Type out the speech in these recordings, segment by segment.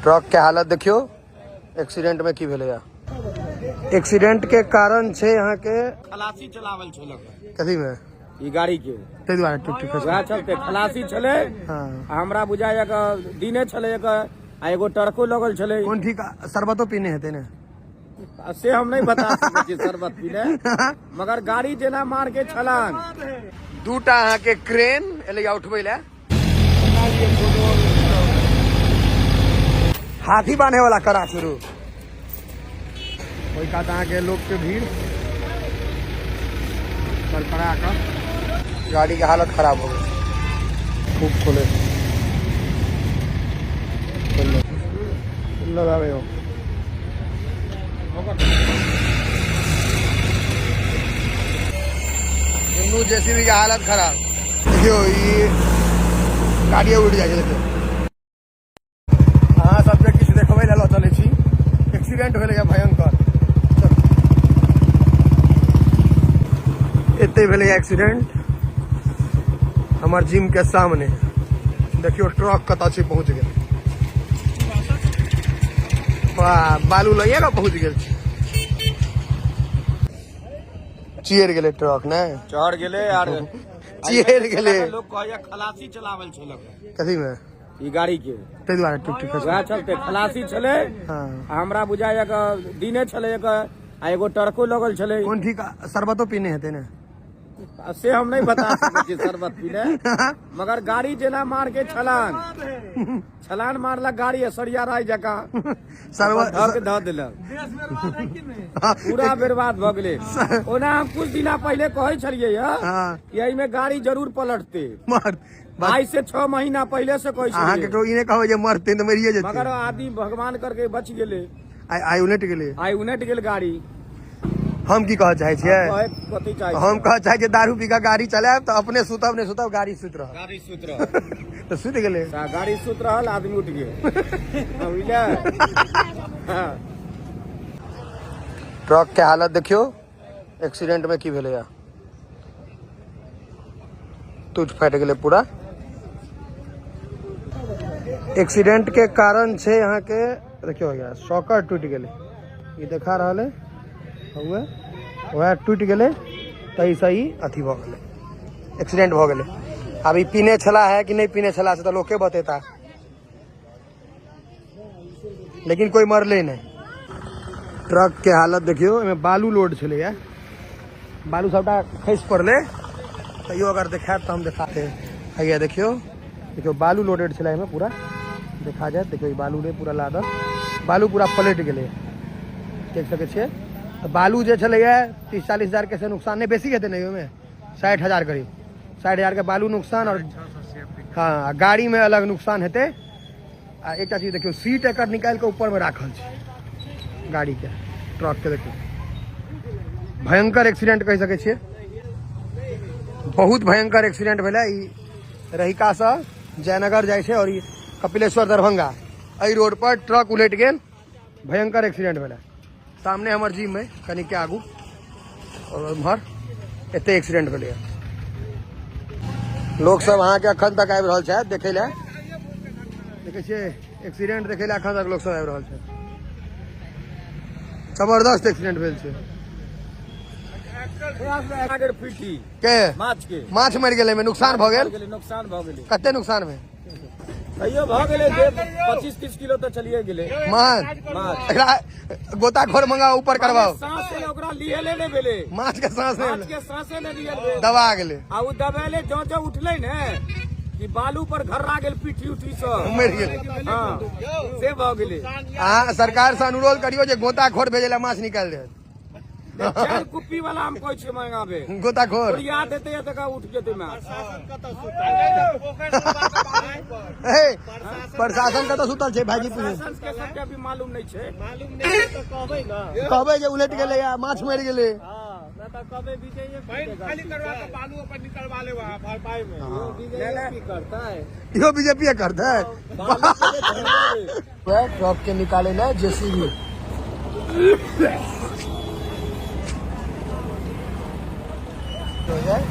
Truck के हालत देखियो एक्सीडेंट में की भेलै। एक्सीडेंट के कारण छे यहाँ के खलासी चलावल छलक कथी में ई गाड़ी के ते द्वारा टूटी खस वह चलते खलासी छले। हां हमरा बुझाय एक दिने छले एक आ एगो टरको लगल छले। कौन ठीक शरबतो पीने हेते ने से हम नहीं बता सकै छी शरबत पीने मगर गाड़ी जेना मार के छलांग। दूटा यहाँ के क्रेन एले उठबै ले हाथी बांधे वाला करा शुरू वही का यहाँ के लोग के भीड़ कड़ा कर गाड़ी की हालत खराब हो गई। खूब खोले लगावे हो जेसीबी की हालत खराब देखियो ये गाड़ियाँ उड़ जाए देखियो। हाँ सब किसी देखबे ला चले छी एक्सीडेंट भेलै भयंकर एते भेलै एक्सीडेंट हमार जिम के सामने देखियो ट्रक कतऽ छै पहुंच गेल। बालू लइए का पहुंच गेल चियर गेले ट्रक ने चढ़ गेले आर चियर गेले। लोग कहया खलासी चलावल छलक कथी में ई गाड़ी के ते द्वारा टूटी खस वह चलते खलासी छले। हां हमरा बुझाय एक दिने छले एक आ एगो टरको लगल छले। कौन ठीक शरबतो पीने हेते ने से हम नहीं बता सकै छी शरबत पीने मगर गाड़ी जेना मार के छलान मारलक गाड़ी सरिया राय जका शरबत धऽ देलक पूरा बर्बाद भऽ गेलै। ओना हम कुछ दिना पहले कहै छलियै कि एहि में गाड़ी जरूर पलटते मर आज से 6 महीना पहले से कहै अहाँ के तो इने कहबै जे मरते त मरिए जेते मगर आदमी भगवान करके बच गेले। आई उलट गेले आई उनट गेल गाड़ी। हम की कह चाहे छियै कथी चाहे हम कह चाहे जे दारू पी के गाड़ी चलाएब तो अपने सुतब ने सुतब गाड़ी सुत रह गाड़ी सुत रह तो सुत गेले गाड़ी सुत रहल आदमी उठ गेल। ट्रक के हालत देखियो एक्सीडेंट में की भेलै टूट फाट गेले पूरा। एक्सीडेंट के कारण छे यहाँ के देखियो यार सॉकर टूट गेले ये देखा रहा है हुए वह टूट गेले तैसे ही अथी भ गेले एक्सीडेंट भ गेले। अभी पीने छला है कि नहीं पीने छला से तो लोग के बतेता लेकिन कोई मरले नहीं। ट्रक के हालत देखियो एमे बालू लोड छले या बालू सबटा खसि पड़ले तैयो अगर देखा तो हम दिखाते है देखियो देखियो बालू लोडेड छला एमे पूरा देखा जाए देखियो बालू रे पूरा लादल बालू पूरा पलट गेले देख सके छियै। बालू जो चले 30-40 हजार के से नुकसान नहीं बेसी हेते नहीं में 60 हजार करीब 60 हजार के बालू नुकसान और हाँ गाड़ी में अलग नुकसान हेते। एक चीज देखियो सीट एक निकाल के ऊपर में राखल छै गाड़ी के ट्रक के देखियो भयंकर एक्सीडेंट कह सके छियै बहुत भयंकर एक्सीडेंट भेलै। ई रहिका से जयनगर जाय छै और ई कपिलेश्वर दरभंगा एहि रोड पर ट्रक उलट गेल भयंकर एक्सीडेंट भेलै। सामने हमार जिम में कनी के आगू और उम्हर एते एक्सीडेंट भेलै। लोग सब अहाँ के अखन तक आबि रहल छै देखे ले देखे छियै एक्सीडेंट देखे ले अखन तक लोग सब आबि रहल छै। जबरदस्त एक्सीडेंट भेल छै के माछ मरि गेलै में नुकसान भ गेल। नुकसान भ गेलै कते नुकसान में तैयो भ गेलै 25-30 किलो तो चलिए गेलै माछ एकरा गोताखोर मंगा ऊपर करवाओ सांस से ओकरा लियले नै भेलै माछ के सांसे नै लियल दबा गेलै आ उ दबेले जो उठलै ने कि बालू पर घर्रा गेल पीठी उठी से मरि गेलै। हां से भ गेलै। अहाँ सरकार से अनुरोध करियो जे गोताखोर भेजेला माछ निकाल दे चार कुप्पी वाला हम कहै छियै मंगाबे गोताखोर याद हेतै त का उठ जेतै माछ। प्रशासन का तो सुतल छै भाईजी प्रशासन के सबके अभी मालूम नहीं छै तो कहबै ना कहबै जे उलट गेलै या माछ मरि गेलै ना त कहबै विजय खाली करवा के बालू अपन निकलवा ले वहां भरपाई में बीजेपी करता है इहो बीजेपी करता है ट्रक के निकाले ना जेसीबी हो जाए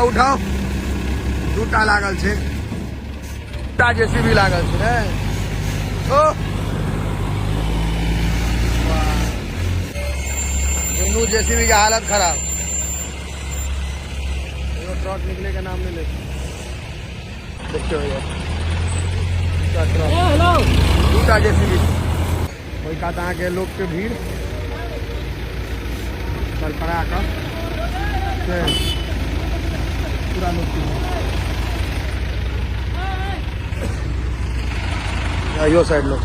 उठाओ दूटा लागल छे दूटा जेसीबी लागल छे ओ दुनू जेसीबी की हालत खराब ट्रक निकले का नाम नहीं लेते देखते हो दूटा जेसीबी कोई कहता के लोग के भीड़ कल पड़ा कर पूरा लोग यो साइड लोग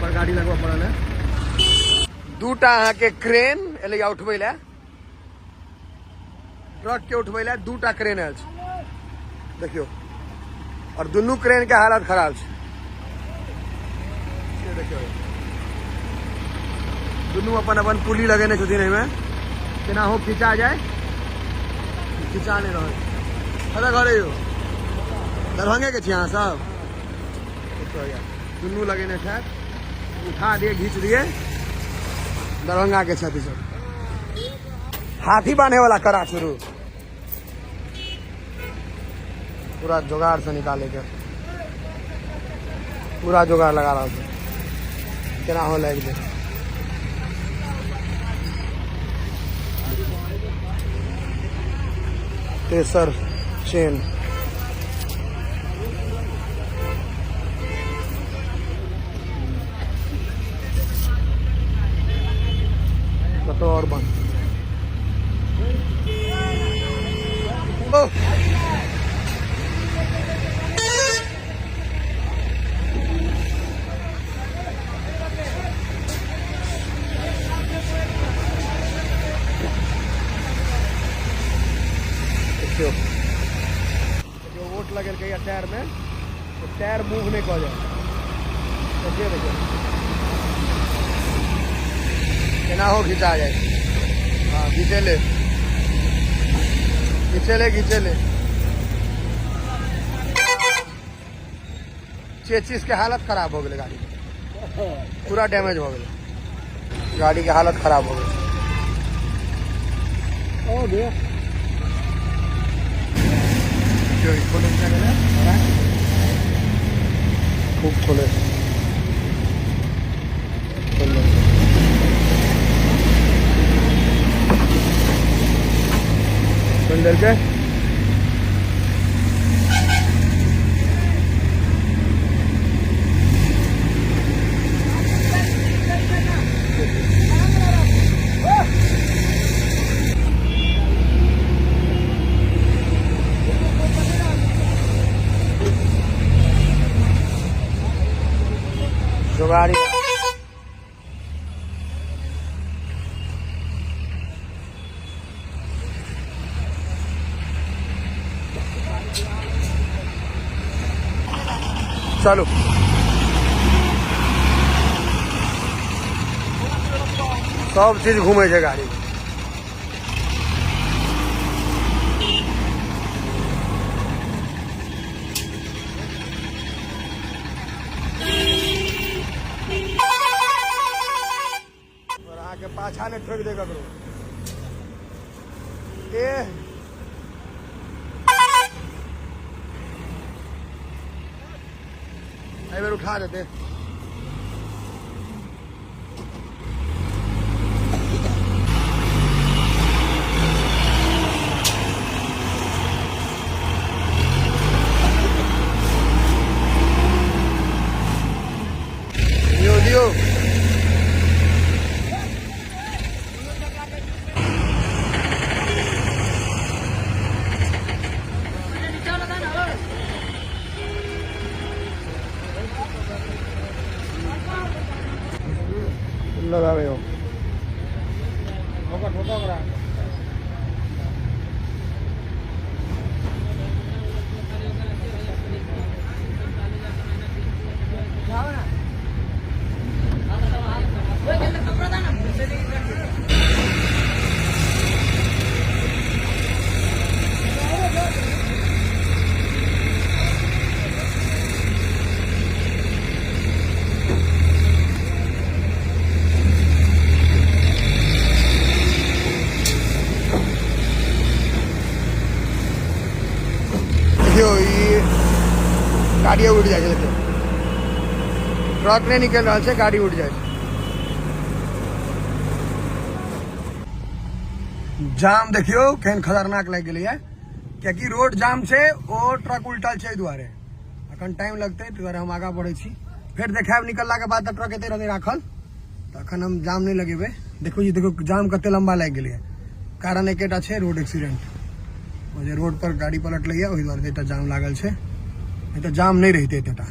पर गाड़ी लगवा पड़ल है दूटा अहाँ के क्रेन एले उठबै ला ट्रक के उठबै ला दूटा क्रेन आयल छै देखियो और दुनू क्रेन के हालत खराब छै देखियो दुनू अपन अपन पुली लगेने छथिन एहिमे केना हो खिंचा जाए खिंचा नहीं रहे कतऽ घर यौ दरभंगे के छी अहाँ सब दुनू लगेने छथि उठा दिए घींच दिए दरभंगा के छथि सब हाथी बांधे वाला करा शुरू पूरा जुगाड़ से निकाले के पूरा जुगाड़ लगा रहा हूँ केना हो लग दे तेसर चेन तो और बंद जो वोट लगे टायर में तो टायर मूव नहीं कर जाए तो देखो केना हो खिंचा जाए हाँ खींचे ले चेचिस के हालत खराब हो गई गाड़ी पूरा डैमेज हो गई गाड़ी के हालत खराब हो गई खूब खोले बंदर के जुगाड़ी चलो सब चीज घूमे छै गाड़ी के पाछा ने ठोक दे ककरो एक बार उठा देते दियो लगावे हो गाड़ी उड़ जाए देखियो ट्रक नहीं निकल रहा है गाड़ी उड़ जाए जाम देखियो केहन खतरनाक लग गई है क्योंकि रोड जाम से वो ट्रक उल्टल छै दुआरे अखन टाइम लगते दुआरे हम आगा बढ़े छी फिर देखाब निकलला के बाद ट्रक एते रहते राखल तो अखन हम जाम नहीं लगेबे देखो जी देखो जाम कते लंबा लग गई है कारण एकेटा छै रोड एक्सीडेंट रोड पर गाड़ी पलट लिया वही द्वारे जाम लागल है नहीं तो जाम नहीं रहते एतेटा